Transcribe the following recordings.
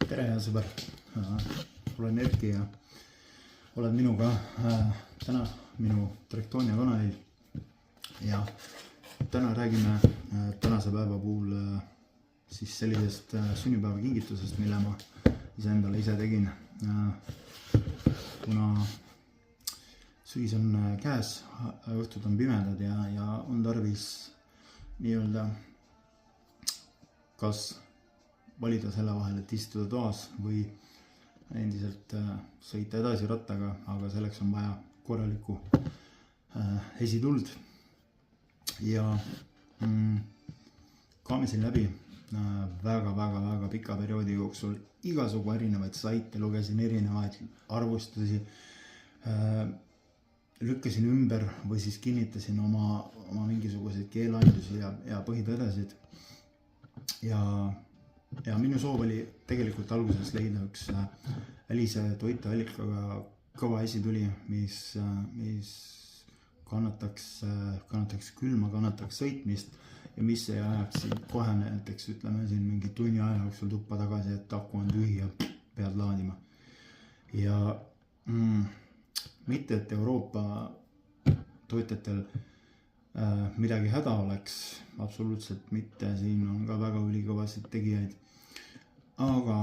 tere, hea sõber, olen Erki ja oled minuga täna minu Traktonia kanalil ja täna räägime tänase päeva puhul siis sellisest sünnipäeva kingitusest, mille ma iseendale ise tegin. Kuna sügis on käes, õhtud on pimedad ja on tarvis nii-öelda kas valida selle vahel, et istuda toas või endiselt sõita edasi rattaga, aga selleks on vaja korralikku esituld. Ja kaamisin läbi väga pika perioodi jooksul igasugu erinevaid saite, lugesin erinevaid arvustusi, lükkasin ümber või siis kinnitasin oma mingisuguseid keeleandusi ja põhitõdesid. Ja minu soov oli tegelikult alguses leida üks välise toiteallikaga kõva esituli, mis kannataks külma, kannataks sõitmist ja mis ei ajaks kohe näiteks ütleme siin mingi tunni aja jooksul tuppa tagasi, et aku on tühi ja pead laadima. Ja mitte, et Euroopa tootjatel midagi häda oleks, absoluutselt mitte, siin on ka väga ülikõvasid tegijaid. Aga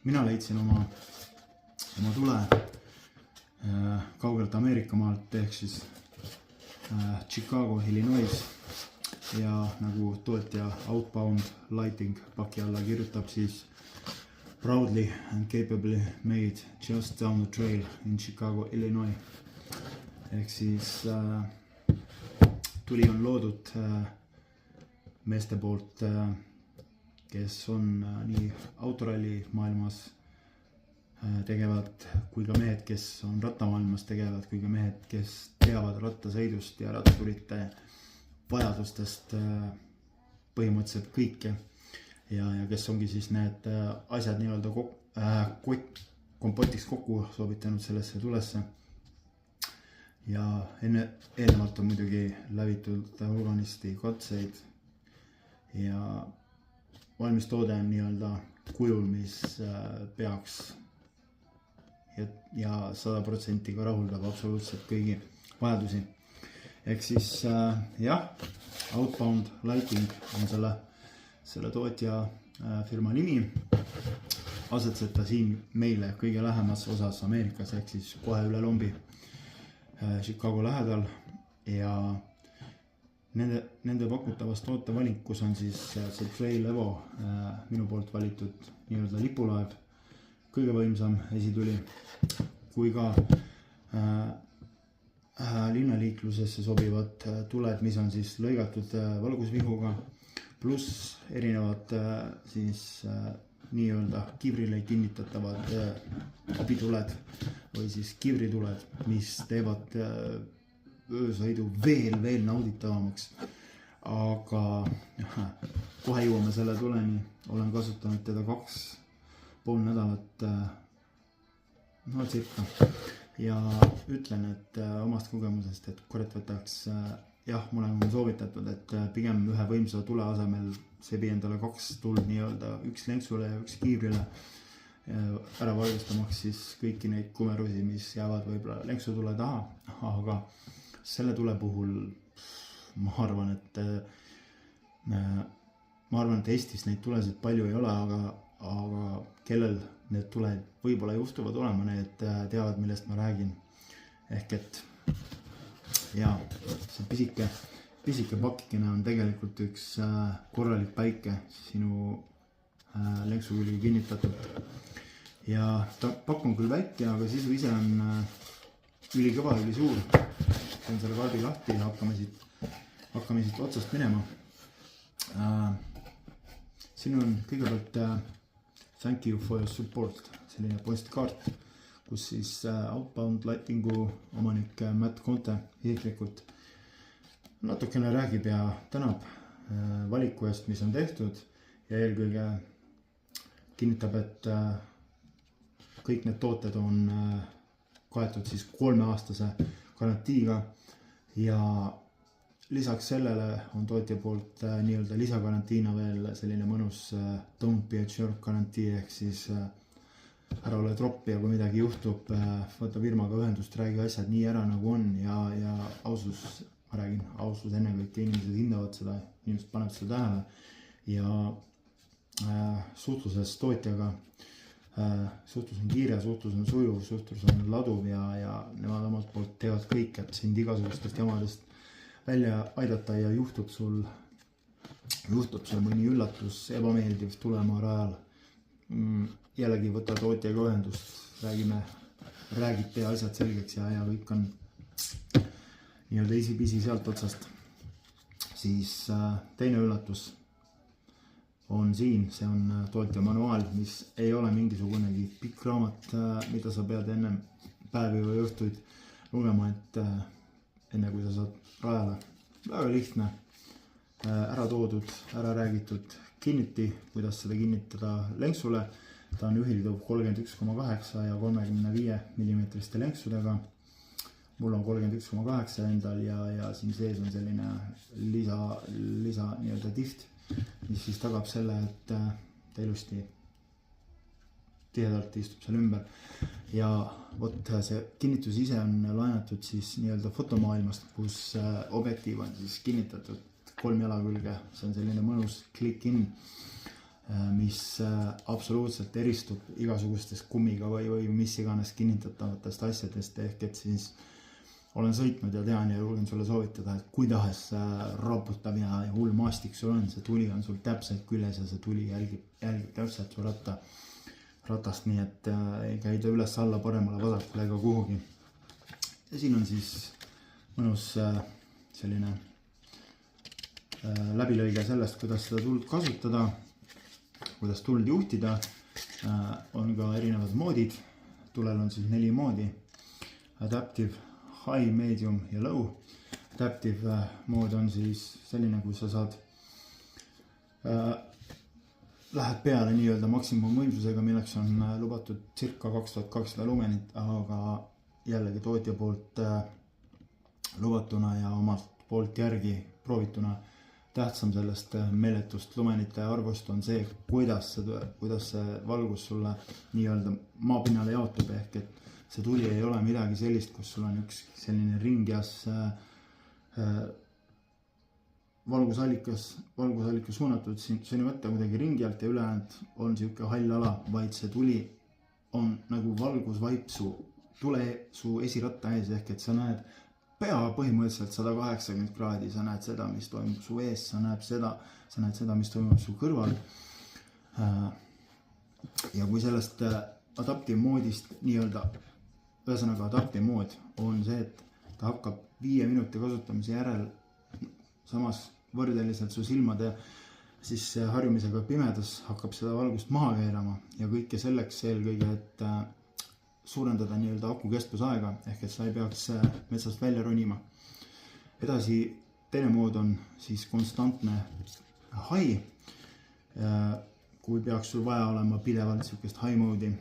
mina leidsin oma tule kaugelt Ameerika maalt ehk siis Chicago, Illinois ja nagu tootja Outbound Lighting paki alla kirjutab, siis proudly and capably made just down the trail in Chicago, Illinois. Ehk siis tuli on loodud meeste poolt, kes on nii autoralli maailmas tegevad kui ka mehed, kes on rattamaailmas tegevad, kui ka mehed, kes teavad rattasõidust ja ratturite vajadustest põhimõtteliselt kõike ja kes ongi siis need asjad nii-öelda kompotiks kokku soovitanud sellesse tulesse. Ja eelnevalt on muidugi läbitud hulganisti katseid ja valmis toode on nii-öelda kujul, mis peaks ja 100% ka rahuldab absoluutselt kõigi vajadusi. Ehk siis jah, Outbound Lighting on selle tootja firma nimi. Asetseta siin meile kõige lähemas osas Ameerikas ehk siis kohe üle lombi Chicago lähedal ja nende pakutavas tootevalikus on siis see Trail Evo, minu poolt valitud nii-öelda lipulaev, kõige võimsam esituli, kui ka linnaliiklusesse sobivad tuled, mis on siis lõigatud valgusvihuga, pluss erinevad siis nii-öelda kivrile kinnitatavad abituled või siis kivrituled, mis teevad öösõidu veel nauditavamaks. Aga kohe jõuame selle tuleni, olen kasutanud teda 2,5 nädalat cirka ja ütlen, et omast kogemusest, et kurat võtaks jah, mulle on soovitatud, et pigem ühe võimsa tule asemel sebi endale 2 tuld nii-öelda, üks lenksule ja üks kiivrile ära valgustamaks siis kõiki neid kumerusi, mis jäävad võib-olla lenksutule taha, aga selle tule puhul ma arvan, et Eestis neid tulesid palju ei ole, aga kellel need tuled võib-olla juhtuvad olema, need teavad, millest ma räägin. Ehk et ja see pisike pakikene on tegelikult üks korralik päike sinu lenksu külge kinnitatud. Ja ta pakk on küll väike, aga sisu ise on ülikõva, ülisuur. Teen selle kaardi lahti ja hakkame siit otsast minema. Siin on kõigepealt thank you for your support, selline postkaart, kus siis Outbound Lightingu omanik Matt Conte isiklikult natukene räägib ja tänab valiku eest, mis on tehtud ja eelkõige kinnitab, et kõik need tooted on kaetud siis 3-aastase garantiiga ja lisaks sellele on tootja poolt nii-öelda lisagarantiina veel selline mõnus don't be a jerk garantii, ehk siis ära ole tropp ja kui midagi juhtub, võta firmaga ühendust, räägi asjad nii ära nagu on ja ausus, ma räägin, ausus ennekõike, inimesed hindavad seda, inimesed panevad seda tähele ja suhtluses tootjaga, suhtlus on kiire, suhtlus on sujuv, suhtlus on laduv ja nemad omalt poolt teevad kõik, et sind igasugustest jamadest välja aidata ja juhtub sul mõni üllatus, ebameeldiv tulema rajal. Jällegi võta tootjaga ühendust, räägid, tee asjad selgeks ja kõik on nii-öelda easy-peasy sealt otsast. Siis teine üllatus on siin, see on tootja manuaal, mis ei ole mingisugunegi pikk raamat, mida sa pead enne päevi või õhtuid lugema, et enne kui sa saad rajale. Väga lihtne, ära toodud, ära räägitud kinniti, kuidas seda kinnitada lenksule. Ta on ühilduv 31,8 ja 35 mm lenksudega. Mul on 31,8 endal ja siin sees on selline lisa nii-öelda tiht, mis siis tagab selle, et ta ilusti tihedalt istub seal ümber. Ja vot see kinnitus ise on laenatud siis nii-öelda fotomaailmast, kus objektiiv on siis kinnitatud 3 jala külge. See on selline mõnus click-in, mis absoluutselt eristub igasugustest kummiga või mis iganes kinnitatavatest asjadest, ehk et siis olen sõitnud ja tean ja julgen sulle soovitada, et kui tahes raputab ja hull maastik sul on, see tuli on sul täpselt küljes ja see tuli jälgib täpselt su ratast, nii et ei käida üles alla, paremale, vasakule ega kuhugi. Ja siin on siis mõnus selline läbilõige sellest, kuidas seda tuld kasutada, kuidas tuld juhtida. On ka erinevad moodid, tulel on siis 4 moodi: adaptive, high, medium ja low. Adaptive mood on siis selline, kui sa saad lähed peale nii-öelda maksimumvõimsusega, milleks on lubatud circa 2200 lumenit, aga jällegi tootja poolt lubatuna ja omalt poolt järgi proovituna tähtsam sellest meeletust lumenite arvust on see, kuidas see valgus sulle nii-öelda maapinnale jaotub, ehk et see tuli ei ole midagi sellist, kus sul on üks selline ringjas valgusallikas suunatud sinu võtta kuidagi ringi alt ja ülejäänud on siuke hall ala, vaid see tuli on nagu valgusvaip tule su esiratta ees, ehk et sa näed pea põhimõtteliselt 180 kraadi, sa näed seda, mis toimub su ees, sa näed seda, mis toimub su kõrval. Ja kui sellest adaptive moodist nii-öelda, ühesõnaga adaptive mood on see, et ta hakkab 5 minuti kasutamise järel samas võrdeliselt su silmade siis harjumisega pimedas hakkab seda valgust maha keerama ja kõike selleks eelkõige, et suurendada nii-öelda aku kestvusaega, ehk et sa ei peaks metsast välja ronima. Edasi teine mood on siis konstantne high. Kui peaks sul vaja olema pidevalt siukest high moodi,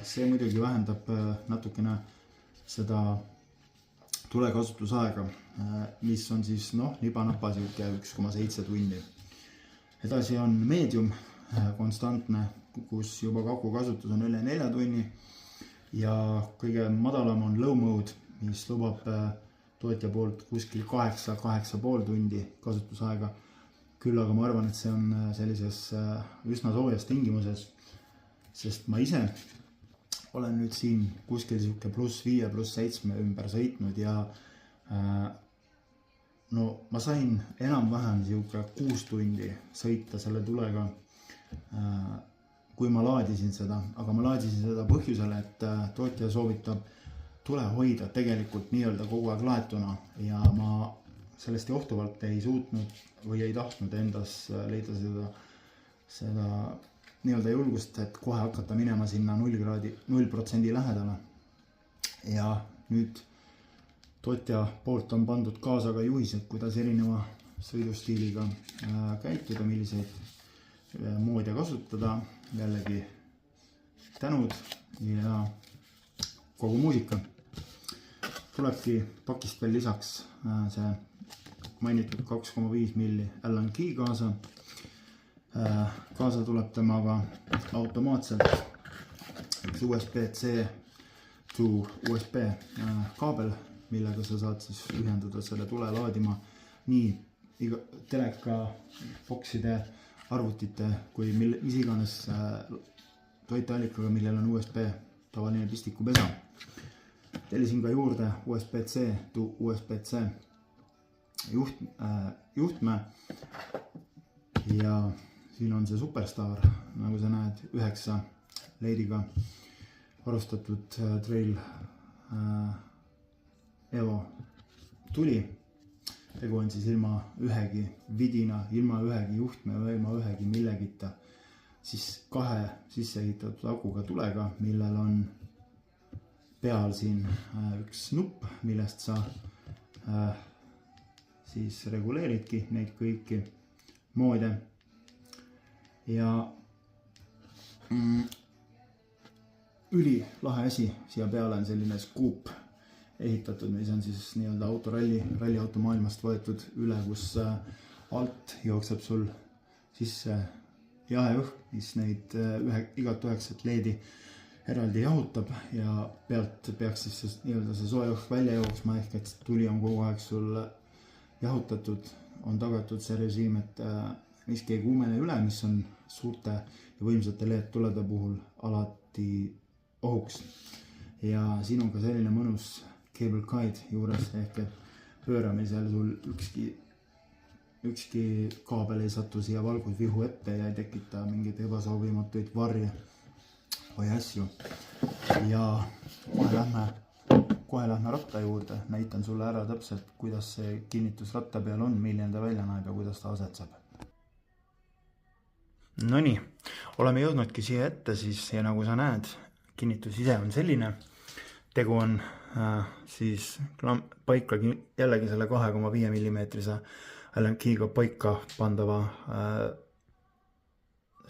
see muidugi vähendab natukene seda tulekasutusaega, mis on siis nipa-napa siuke 1,7 tundi. Edasi on medium konstantne, kus juba aku kasutus on üle 4 tunni. Ja kõige madalam on low mode, mis lubab tootja poolt kuskil 8,5 tundi kasutusaega. Küll aga ma arvan, et see on sellises üsna soojas tingimuses, sest ma ise olen nüüd siin kuskil siuke +5, +7 ümber sõitnud ja ma sain enam-vähem siuke 6 tundi sõita selle tulega, kui ma laadisin seda, aga ma laadisin seda põhjusele, et tootja soovitab tule hoida tegelikult nii-öelda kogu aeg laetuna ja ma sellest johtuvalt ei suutnud või ei tahtnud endas leida seda nii-öelda julgust, et kohe hakata minema sinna 0% lähedale. Ja nüüd tootja poolt on pandud kaasa ka juhised, kuidas erineva sõidustiiliga käituda, milliseid moode kasutada. Jällegi tänud ja kogu muusika. Tulebki pakist veel lisaks see mainitud 2,5 milli Allen Key kaasa. Kaasa tuleb temaga automaatselt üks USB-C to USB kaabel, millega sa saad siis ühendada selle tule laadima nii teleka, bokside, arvutite kui mis iganes toiteallikaga, millel on USB tavaline pistikupesa. Tellisin ka juurde USB-C to USB-C juhtme ja siin on see Superstar, nagu sa näed, 9 leidiga varustatud Trail Evo tuli. Tegu on siis ilma ühegi vidina, ilma ühegi juhtme, ilma ühegi millegita, siis 2 sisse ehitatud akuga tulega, millel on peal siin üks nupp, millest sa siis reguleeridki neid kõiki moode. Ja ülilahe asi, siia peale on selline skuup ehitatud, mis on siis nii-öelda ralliauto maailmast võetud üle, kus alt jookseb sul sisse jaheõhk, mis neid igat 9 leedi eraldi jahutab ja pealt peaks siis nii-öelda see soe õhk välja jooksma, ehk et tuli on kogu aeg sul jahutatud, on tagatud see režiim, et miski ei kuumene üle, mis on suurte ja võimsate LED-tulede puhul alati ohuks. Ja siin on ka selline mõnus cable guide juures, ehk et pööramisel sul ükski kaabel ei satu siia valgusvihu ette ja ei tekita mingeid ebasoovimatuid varje või asju. Ja kohe lähme ratta juurde, näitan sulle ära täpselt, kuidas see kinnitus ratta peal on, milline ta välja näeb ja kuidas ta asetseb. Nonii, oleme jõudnudki siia ette siis ja nagu sa näed, kinnitus ise on selline. Tegu on siis paika jällegi selle 2,5 mm Allen Key'ga paika pandava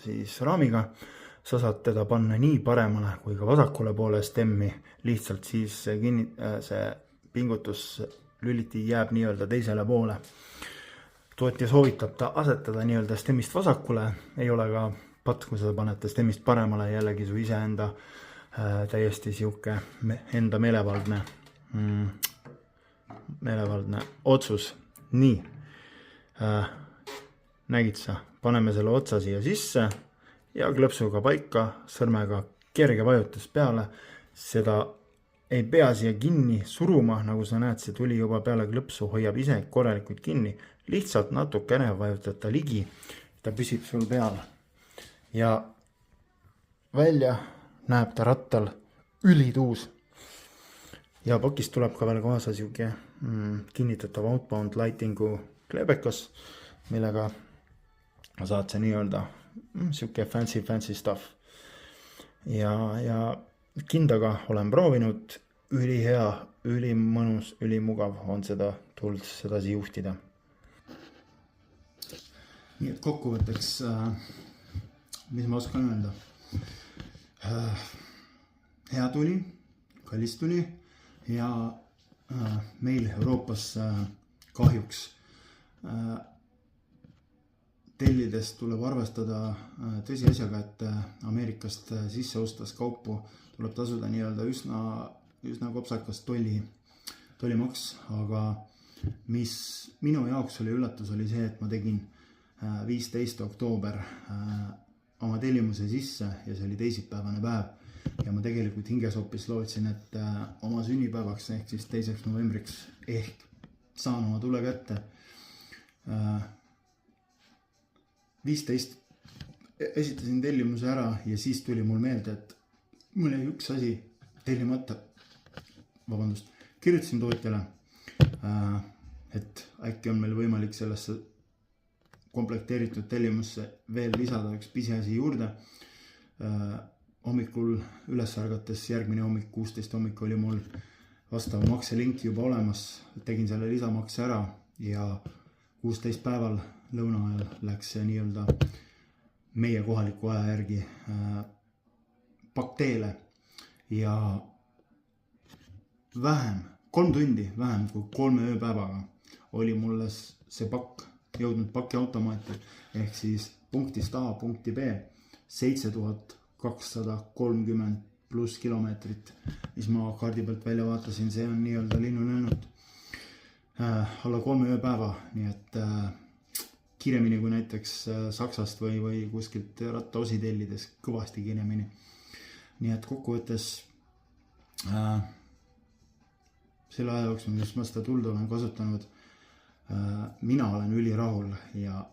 siis raamiga. Sa saad teda panna nii paremale kui ka vasakule poole stemmi, lihtsalt siis see pingutuslüliti jääb nii-öelda teisele poole. Tootja soovitab ta asetada nii-öelda stemmist vasakule, ei ole ka patt, kui sa panete stemmist paremale, jällegi su iseenda täiesti siuke enda meelevaldne otsus. Nii, nägid sa, paneme selle otsa siia sisse ja klõpsuga paika, sõrmega kerge vajutus peale. Seda ei pea siia kinni suruma, nagu sa näed, see tuli juba peale klõpsu, hoiab ise korralikult kinni. Lihtsalt natukene vajutad ta ligi, ta püsib sul peal. Ja välja näeb ta rattal ülituus. Ja pakist tuleb ka veel kaasa siuke kinnitatav outbound lightingu kleebekas, millega saad see nii-öelda siuke fancy stuff. Ja kindaga olen proovinud, ülihea, ülimõnus, ülimugav on seda tuld sedasi juhtida. Nii et kokkuvõtteks, mis ma oskan öelda? Hea tuli, kallis tuli ja meil Euroopas kahjuks tellides tuleb arvestada tõsiasjaga, et Ameerikast sisse ostas kaupu tuleb tasuda nii-öelda üsna kopsakas tollimaks, aga mis minu jaoks oli üllatus, oli see, et ma tegin 15. oktoober oma tellimuse sisse ja see oli teisipäevane päev ja ma tegelikult hinges hoopis lootsin, et oma sünnipäevaks ehk siis 2. novembriks ehk saan oma tule kätte. 15 esitasin tellimuse ära ja siis tuli mul meelde, et mul jäi üks asi tellimata. Kirjutasin tootjale, et äkki on meil võimalik sellesse komplekteeritud tellimusse veel lisada üks pisiasi juurde. Hommikul üles ärgates, järgmine hommik, 16 hommik oli mul vastav makselink juba olemas. Tegin selle lisamakse ära ja 16 päeval lõuna ajal läks see nii-öelda meie kohaliku aja järgi pakteele ja 3 tundi vähem kui 3 ööpäevaga oli mulle see pakk jõudnud pakiautomaati ehk siis punktist A punkti B 7230 pluss kilomeetrit, mis ma kaardi pealt välja vaatasin, see on nii-öelda linnulennut alla 3 ööpäeva, nii et kiiremini kui näiteks Saksast või kuskilt rattaosi tellides, kõvasti kiiremini. Nii et kokkuvõttes selle aja jooksul, mis ma seda tuld olen kasutanud, mina olen ülirahul ja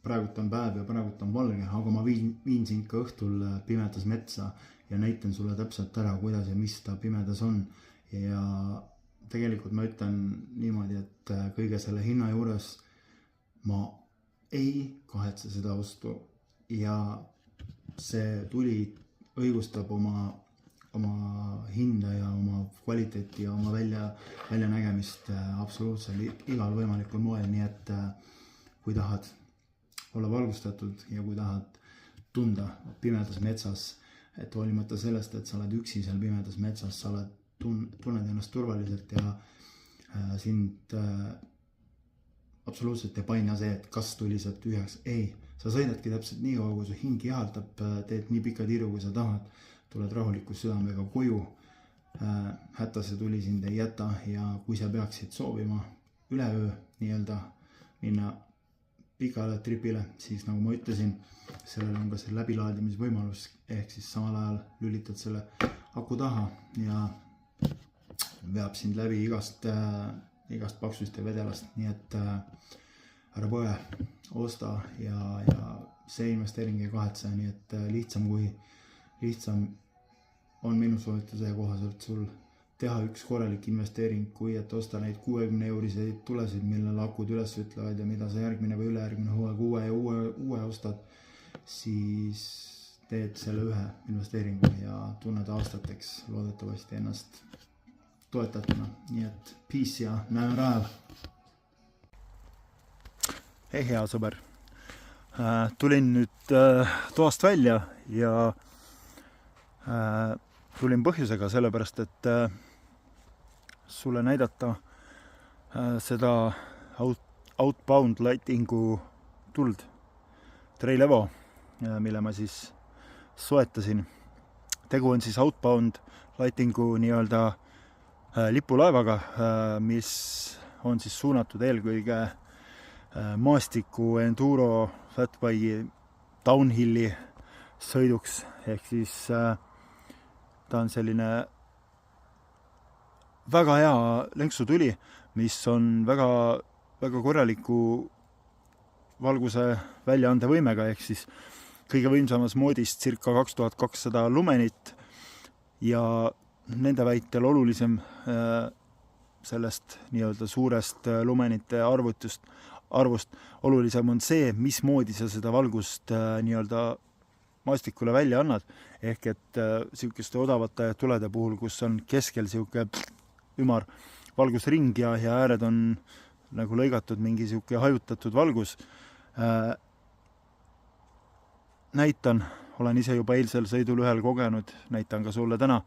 praegult on päev ja praegult on valge, aga ma viin sind ka õhtul pimedas metsa ja näitan sulle täpselt ära, kuidas ja mis ta pimedas on. Ja tegelikult ma ütlen niimoodi, et kõige selle hinna juures ma ei kahetse seda ostu ja see tuli õigustab oma hinda ja oma kvaliteeti ja oma väljanägemist absoluutselt igal võimalikul moel, nii et kui tahad olla valgustatud ja kui tahad tunda pimedas metsas, et hoolimata sellest, et sa oled üksi seal pimedas metsas, sa tunned ennast turvaliselt ja sind absoluutselt ei paina see, et kas tuli sealt tühjaks. Ei, sa sõidadki täpselt nii kaua, kui su hing jahaldab, teed nii pika tiiru, kui sa tahad, tuled rahulikus südamega koju, hätta see tuli sind ei jäta ja kui sa peaksid soovima üleöö nii-öelda minna pikale tripile, siis nagu ma ütlesin, sellel on ka see läbilaadimisvõimalus, ehk siis samal ajal lülitad selle aku taha ja veab sind läbi igast paksust ja vedelast, nii et ära põe, osta ja see investeering ei kahetse, nii et lihtsam on minu soovituse kohaselt sul teha üks korralik investeering, kui et osta neid 60 euriseid tulesid, millel akud üles ütlevad ja mida sa järgmine või ülejärgmine hooaeg uue ostad, siis teed selle ühe investeeringu ja tunned aastateks loodetavasti ennast toetatuna. Nii et peace ja näeme rajal. Hei hea sõber, tulin nüüd toast välja ja tulin põhjusega sellepärast, et sulle näidata seda Outbound Lightingu tuld Trail Evo, mille ma siis soetasin. Tegu on siis Outbound Lightingu nii-öelda lipulaevaga, mis on siis suunatud eelkõige maastiku, enduro, fatbike'i, downhilli sõiduks, ehk siis ta on selline väga hea lenksutuli, mis on väga korraliku valguse väljaandevõimega, ehk siis kõige võimsamas moodis circa 2200 lumenit ja nende väitel olulisem sellest nii-öelda suurest lumenite arvust olulisem on see, mismoodi sa seda valgust nii-öelda maastikule välja annad, ehk et sihukeste odavate tulede puhul, kus on keskel sihuke ümar valgusring ja ääred on nagu lõigatud mingi sihuke hajutatud valgus. Näitan, olen ise juba eilsel sõidul ühel kogenud, näitan ka sulle täna.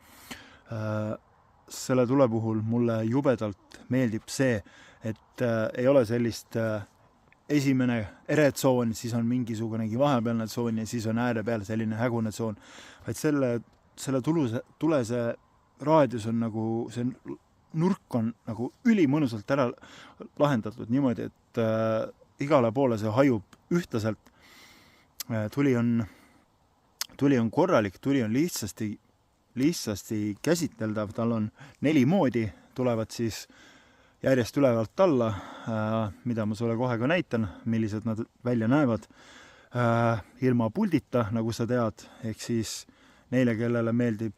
Selle tule puhul mulle jubedalt meeldib see, et ei ole sellist esimene eretsoon, siis on mingisugunegi vahepealne tsoon ja siis on ääre peal selline hägune tsoon, vaid selle tule see raadius on nagu, see nurk on nagu ülimõnusalt ära lahendatud niimoodi, et igale poole see hajub ühtlaselt. Tuli on korralik, tuli on lihtsasti käsiteldav, tal on 4 moodi, tulevad siis järjest ülevalt alla, mida ma sulle kohe ka näitan, millised nad välja näevad. Ilma puldita, nagu sa tead, ehk siis neile, kellele meeldib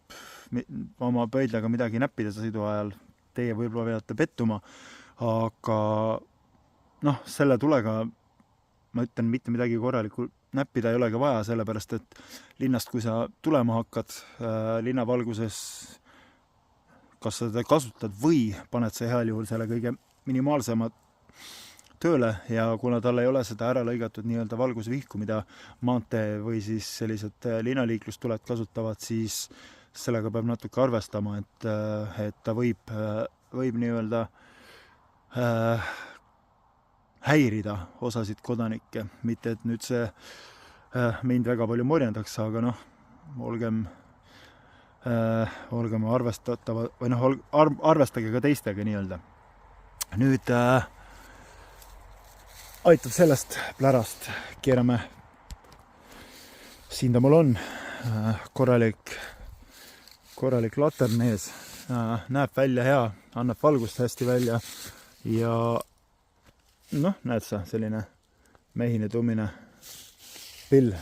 oma pöidlaga midagi näppida sõidu ajal, teie võib-olla veate pettuma, aga selle tulega ma ütlen, mitte midagi korralikku näppida ei olegi vaja, sellepärast et linnast, kui sa tulema hakkad linnavalguses, kas sa seda kasutad või paned sa heal juhul selle kõige minimaalsema tööle ja kuna tal ei ole seda ära lõigatud nii-öelda valgusvihku, mida maantee või siis sellised linnaliiklustuled kasutavad, siis sellega peab natuke arvestama, et ta võib nii-öelda häirida osasid kodanikke, mitte et nüüd see mind väga palju morjendaks, aga noh, olgem arvestatava või noh, arvestage ka teistega nii-öelda. Nüüd aitab sellest plärast, keerame, siin ta mul on, korralik latern ees, näeb välja hea, annab valgust hästi välja ja noh, näed sa, selline mehine tummine pill.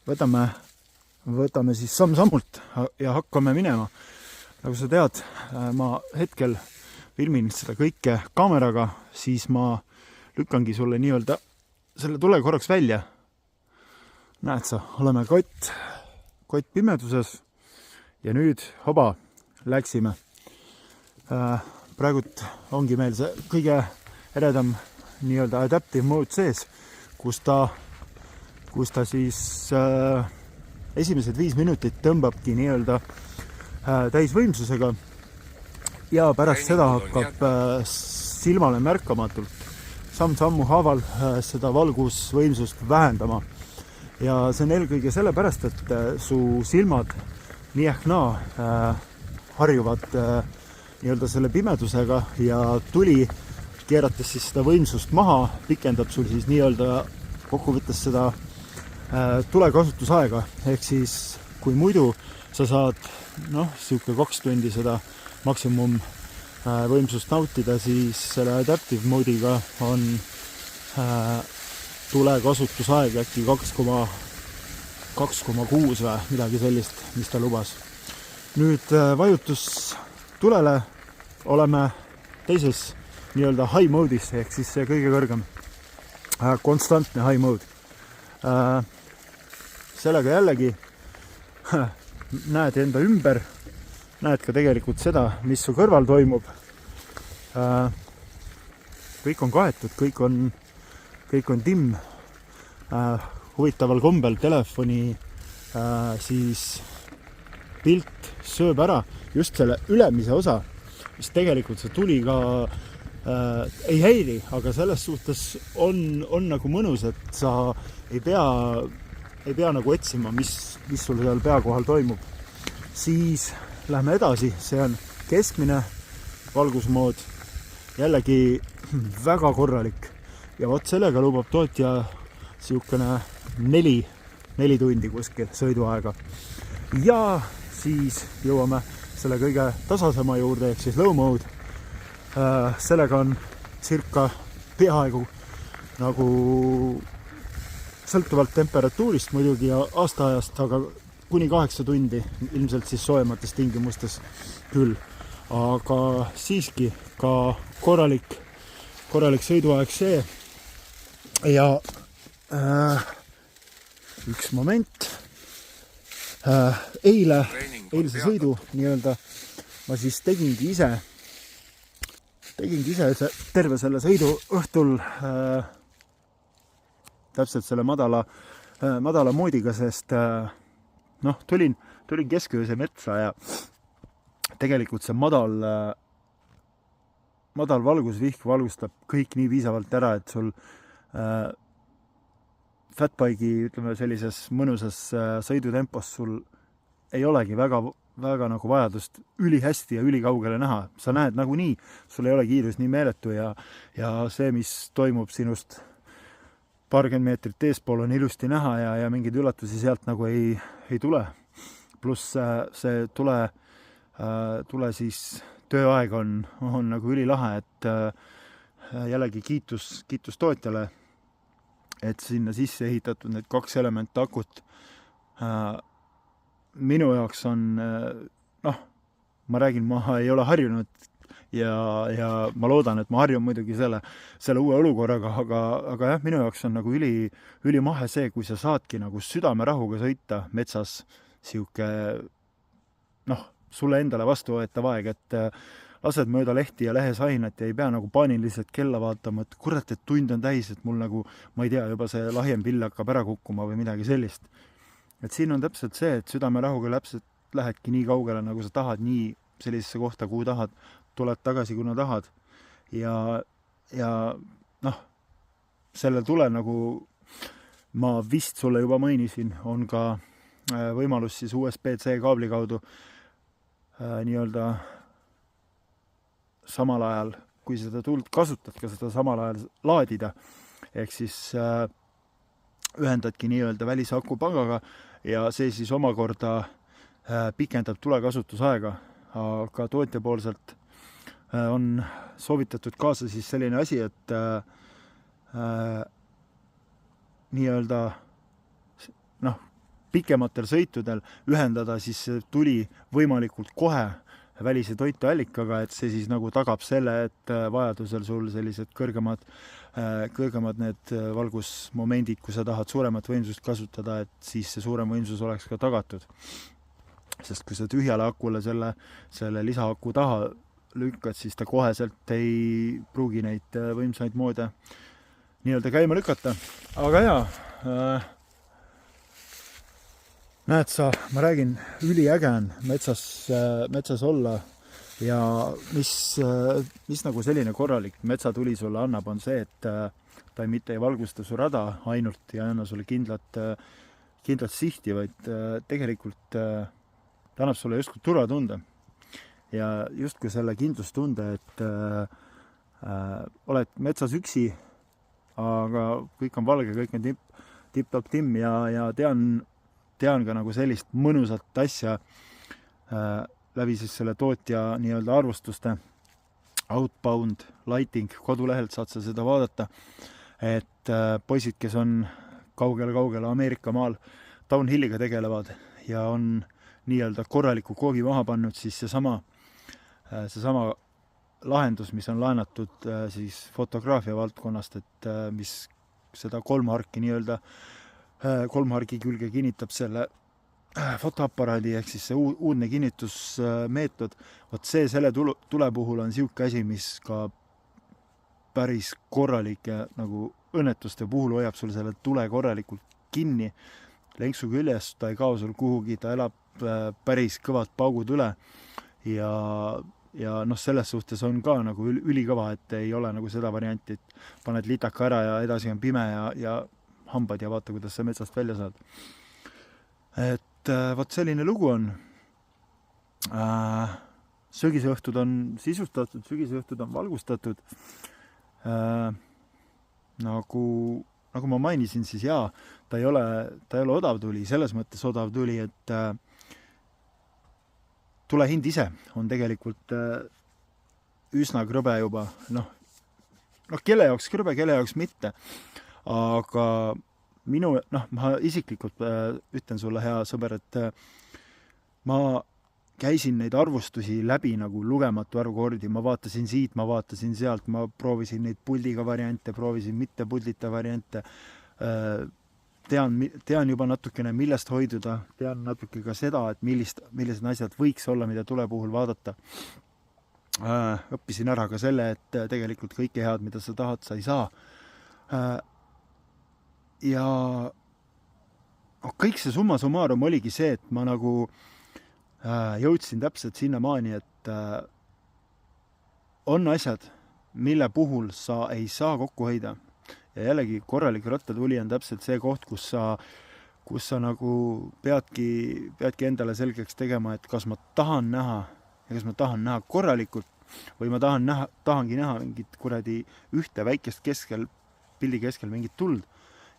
Võtame siis samm-sammult ja hakkame minema. Nagu sa tead, ma hetkel filmin seda kõike kaameraga, siis ma lükkangi sulle nii-öelda selle tule korraks välja. Näed sa, oleme kott pimeduses ja nüüd hoba, läksime. Praegult ongi meil see kõige eredam nii-öelda adaptive mode sees, kus ta siis esimesed 5 minutit tõmbabki nii-öelda täisvõimsusega ja pärast seda hakkab silmale märkamatult samm-sammu haaval seda valgusvõimsust vähendama. Ja see on eelkõige sellepärast, et su silmad nii ehk naa harjuvad nii-öelda selle pimedusega ja tuli keerates siis seda võimsust maha, pikendab sul siis nii-öelda kokkuvõttes seda tulekasutusaega. Ehk siis, kui muidu sa saad siuke 2 tundi seda maksimum võimsust nautida, siis selle adaptive moodiga on tulekasutusaeg äkki 2,6 või midagi sellist, mis ta lubas. Nüüd vajutus tulele oleme teises nii-öelda high mode'is, ehk siis see kõige kõrgem konstantne high mode. Sellega jällegi näed enda ümber, näed ka tegelikult seda, mis su kõrval toimub. Kõik on kaetud, kõik on timm. Huvitaval kombel telefoni siis pilt sööb ära just selle ülemise osa, mis tegelikult see tuli ka ei häiri, aga selles suhtes on nagu mõnus, et sa ei pea nagu otsima, mis sul seal pea kohal toimub. Siis lähme edasi, see on keskmine valgusmood, jällegi väga korralik ja vot sellega lubab tootja siukene 4 tundi kuskil sõiduaega. Ja siis jõuame selle kõige tasasema juurde, ehk siis low mode. Sellega on circa peaaegu nagu sõltuvalt temperatuurist muidugi ja aastaajast, aga kuni 8 tundi, ilmselt siis soojemates tingimustes küll. Aga siiski ka korralik sõiduaeg see. Ja üks moment. Eilse sõidu nii-öelda ma siis tegingi ise terve selle sõidu õhtul täpselt selle madala moodiga, sest tulin keskööse metsa ja tegelikult see madal valgusvihk valgustab kõik nii piisavalt ära, et sul fatbike'i, ütleme sellises mõnusas sõidutempos sul ei olegi väga nagu vajadust ülihästi ja ülikaugele näha. Sa näed nagunii, sul ei ole kiirus nii meeletu ja see, mis toimub sinust paarkümmend meetrit eespool, on ilusti näha ja mingeid üllatusi sealt nagu ei tule. Pluss see tule siis tööaeg on nagu ülilahe, et jällegi kiitus tootjale, et sinna sisse ehitatud need 2 elementi akut. Minu jaoks on, ma räägin, ma ei ole harjunud ja ma loodan, et ma harjun muidugi selle uue olukorraga, aga jah, minu jaoks on nagu ülimahe see, kui sa saadki nagu südamerahuga sõita metsas siuke, sulle endale vastuvõetav aeg, et lased mööda lehti ja lehesainat ja ei pea nagu paaniliselt kella vaatama, et kurat, et tund on täis, et mul nagu, ma ei tea, juba see lahjem pill hakkab ära kukkuma või midagi sellist. Et siin on täpselt see, et südamerahuga läpselt lähedki nii kaugele, nagu sa tahad, nii sellisesse kohta, kuhu tahad, tuled tagasi, kuna tahad. Ja noh, selle tule, nagu ma vist sulle juba mainisin, on ka võimalus siis USB-C kaabli kaudu nii-öelda samal ajal, kui seda tuld kasutad, ka seda samal ajal laadida. Ehk siis ühendadki nii-öelda välisaku pangaga ja see siis omakorda pikendab tulekasutusaega, aga tootjapoolselt on soovitatud kaasa siis selline asi, et nii-öelda noh, pikematel sõitudel ühendada siis tuli võimalikult kohe välise toiteallikaga, et see siis nagu tagab selle, et vajadusel sul sellised kõrgemad need valgusmomendid, kui sa tahad suuremat võimsust kasutada, et siis see suurem võimsus oleks ka tagatud. Sest kui sa tühjale akule selle lisaaku taha lükkad, siis ta koheselt ei pruugi neid võimsaid moode nii-öelda käima lükata. Aga jaa, näed sa, ma räägin, üliäge on metsas olla ja mis nagu selline korralik metsatuli sulle annab, on see, et ta mitte ei valgusta su rada ainult ja anna sulle kindlat sihti, vaid tegelikult ta annab sulle justkui turvatunde ja justkui selle kindlustunde, et oled metsas üksi, aga kõik on valge, kõik on tipp-top timm ja tean ka nagu sellist mõnusat asja läbi siis selle tootja nii-öelda arvustuste. Outbound Lighting, kodulehelt saad sa seda vaadata, et poisid, kes on kaugele Ameerika maal downhilliga tegelevad ja on nii-öelda korraliku koogi maha pannud, siis seesama lahendus, mis on laenatud siis fotograafia valdkonnast, et mis seda kolmharki nii-öelda kolmhargi külge kinnitab selle fotoaparaadi, ehk siis see uudne kinnitusmeetod, selle tule puhul on siuke asi, mis ka päris korralike nagu õnnetuste puhul hoiab sul selle tule korralikult kinni. Lenksu küljes, ta ei kao sul kuhugi, ta elab päris kõvad paugud üle ja noh, selles suhtes on ka nagu ülikõva, et ei ole nagu seda varianti, et paned litaka ära ja edasi on pime ja hambad ja vaata, kuidas sa metsast välja saad. Et vot selline lugu on. Sügiseõhtud on sisustatud, sügiseõhtud on valgustatud. Nagu ma mainisin, siis jaa, ta ei ole odav tuli, selles mõttes odav tuli, et tule hind ise on tegelikult üsna krõbe juba. Noh, kelle jaoks krõbe, kelle jaoks mitte. Aga ma isiklikult ütlen sulle, hea sõber, et ma käisin neid arvustusi läbi nagu lugematu arvu kordi. Ma vaatasin siit, ma vaatasin sealt, ma proovisin neid puldiga variante, proovisin mitte puldita variante. Tean juba natukene, millest hoiduda, tean natuke ka seda, et millised asjad võiks olla, mida tule puhul vaadata. Õppisin ära ka selle, et tegelikult kõike head, mida sa tahad, sa ei saa. Ja kõik see summa summarum oligi see, et ma nagu jõudsin täpselt sinna maani, et on asjad, mille puhul sa ei saa kokku hoida. Ja jällegi korralik rattatuli on täpselt see koht, kus sa nagu peadki endale selgeks tegema, et kas ma tahan näha korralikult või ma tahangi näha mingit kuradi ühte väikest pildi keskel mingit tuld.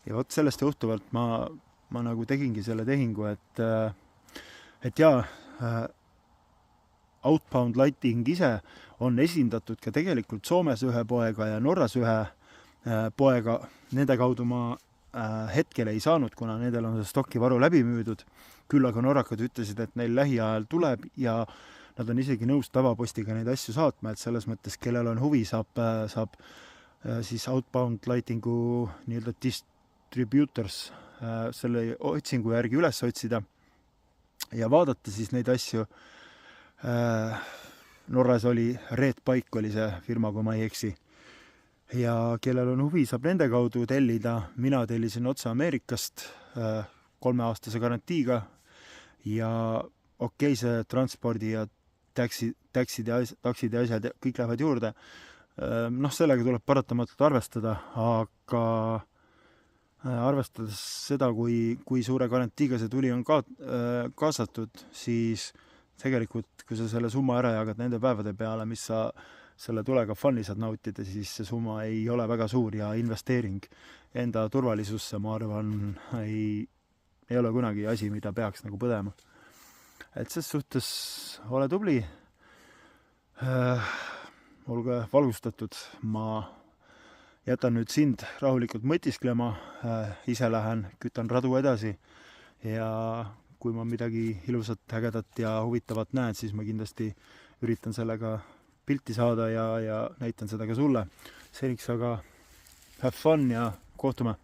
Ja vot sellest juhtuvalt ma nagu tegingi selle tehingu, et jaa, Outbound Lighting ise on esindatud ka tegelikult Soomes ühe poega ja Norras ühe poega. Nende kaudu ma hetkel ei saanud, kuna nendel on see stokivaru läbi müüdud. Küll aga norrakad ütlesid, et neil lähiajal tuleb ja nad on isegi nõus tavapostiga neid asju saatma, et selles mõttes, kellel on huvi, saab siis Outbound Lightingu nii-öelda distributors selle otsingu järgi üles otsida ja vaadata siis neid asju. Norras oli Red Bike oli see firma, kui ma ei eksi. Ja kellel on huvi, saab nende kaudu tellida. Mina tellisin otsa Ameerikast 3-aastase garantiiga ja okei, see transpordi ja taksid ja asjad, kõik lähevad juurde. Noh, sellega tuleb paratamatult arvestada, aga arvestades seda, kui suure garantiiga see tuli on kaasatud, siis tegelikult, kui sa selle summa ära jagad nende päevade peale, mis sa selle tulega fun'i saad nautida, siis see summa ei ole väga suur ja investeering enda turvalisusse, ma arvan, ei ole kunagi asi, mida peaks nagu põdema. Et ses suhtes ole tubli, olge valgustatud, ma jätan nüüd sind rahulikult mõtisklema, ise lähen, kütan radu edasi ja kui ma midagi ilusat, ägedat ja huvitavat näen, siis ma kindlasti üritan sellega pilti saada ja näitan seda ka sulle. Seniks aga have fun ja kohtume!